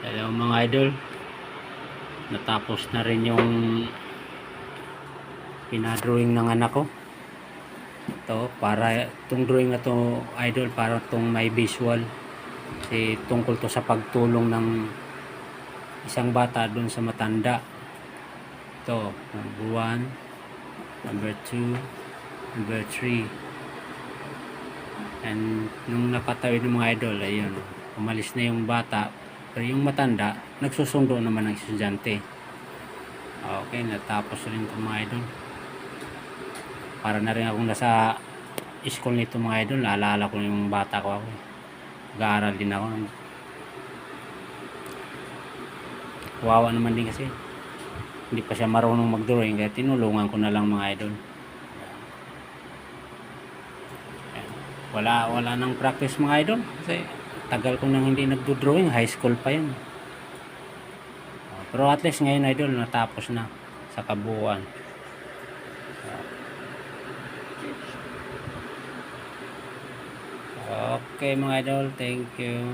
Hello mga idol, natapos na rin yung pinadrawing ng anak ko. Ito, para itong drawing na to idol, para itong may visual kasi tungkol to sa pagtulong ng isang bata dun sa matanda. Ito, number 1, number 2, number 3, and nung nakatawid ng mga idol, ayun, umalis na yung bata, pero yung matanda nagsusundo naman ng estudyante. Okay, natapos rin ito mga idol. Para na rin akong nasa school nito mga idol. Naalala ko yung bata ko ako. Nag-aaral din ako. Wawa naman din kasi. Hindi pa siya marunong mag-drawing kaya tinulungan ko na lang mga idol. Wala nang practice mga idol. Kasi tagal ko nang hindi nagdo-drawing. High school pa yun. Pero at least ngayon idol natapos na sa kabuuan. Okay mga idol, thank you.